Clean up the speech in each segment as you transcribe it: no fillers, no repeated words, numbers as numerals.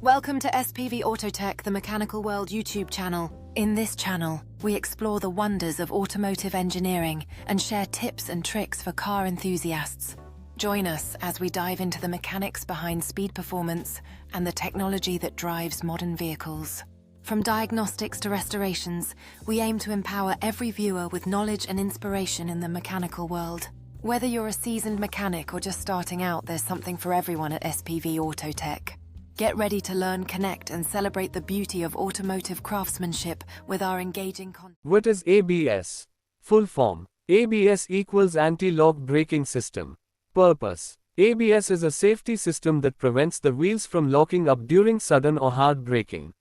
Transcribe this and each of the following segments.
Welcome to SPV AutoTech, the Mechanical World YouTube channel. In this channel, we explore the wonders of automotive engineering and share tips and tricks for car enthusiasts. Join us as we dive into the mechanics behind speed performance and the technology that drives modern vehicles. From diagnostics to restorations, we aim to empower every viewer with knowledge and inspiration in the mechanical world. Whether you're a seasoned mechanic or just starting out, there's something for everyone at SPV AutoTech. Get ready to learn, connect, and celebrate the beauty of automotive craftsmanship with our engaging content. What is ABS? Full form. ABS equals anti-lock braking system. Purpose. ABS is a safety system that prevents the wheels from locking up during sudden or hard braking.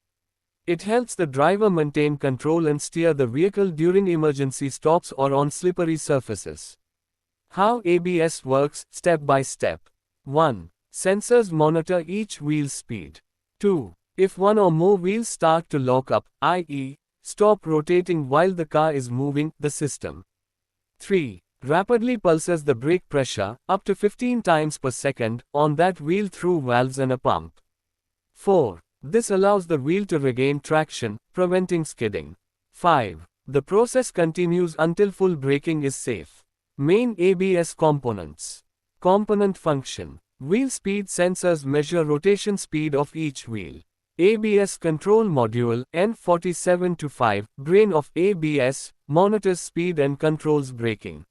It helps the driver maintain control and steer the vehicle during emergency stops or on slippery surfaces. How ABS works, step by step. 1. Sensors monitor each wheel's speed. 2. If one or more wheels start to lock up, i.e., stop rotating while the car is moving, the system 3. Rapidly pulses the brake pressure, up to 15 times per second, on that wheel through valves and a pump. 4. This allows the wheel to regain traction, preventing skidding. 5. The process continues until full braking is safe. Main ABS components. Component function. Wheel speed sensors measure rotation speed of each wheel. ABS control module N4725, brain of ABS, monitors speed and controls braking.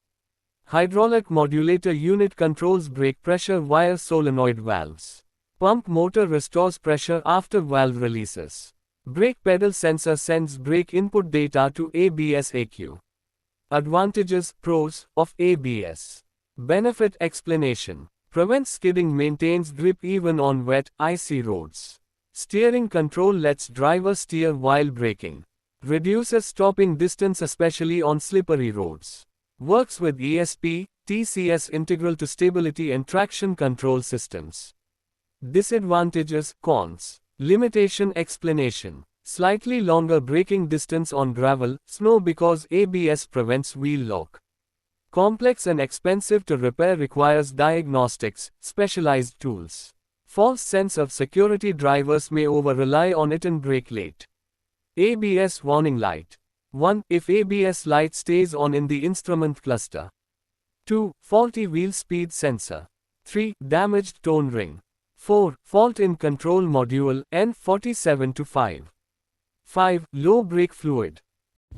Hydraulic modulator unit controls brake pressure via solenoid valves. Pump motor restores pressure after valve releases. Brake pedal sensor sends brake input data to ABS ECU. Advantages, pros, of ABS. Benefit explanation. Prevents skidding, maintains grip even on wet, icy roads. Steering control lets driver steer while braking. Reduces stopping distance especially on slippery roads. Works with ESP, TCS integral to stability and traction control systems. Disadvantages, cons. Limitation explanation. Slightly longer braking distance on gravel, snow because ABS prevents wheel lock. Complex and expensive to repair, requires diagnostics, specialized tools. False sense of security, drivers may over-rely on it and brake late. ABS warning light. 1. If ABS light stays on in the instrument cluster. 2. Faulty wheel speed sensor. 3. Damaged tone ring. 4. Fault in control module N4725. 5. Low brake fluid.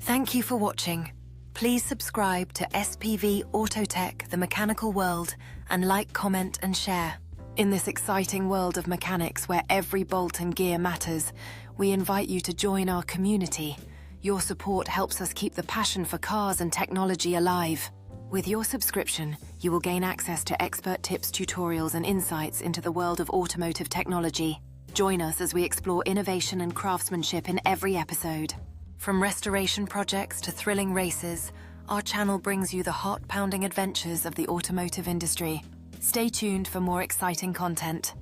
Thank you for watching. Please subscribe to SPV AutoTech, the Mechanical World, and like, comment, and share. In this exciting world of mechanics where every bolt and gear matters, we invite you to join our community. Your support helps us keep the passion for cars and technology alive. With your subscription, you will gain access to expert tips, tutorials, and insights into the world of automotive technology. Join us as we explore innovation and craftsmanship in every episode. From restoration projects to thrilling races, our channel brings you the heart-pounding adventures of the automotive industry. Stay tuned for more exciting content.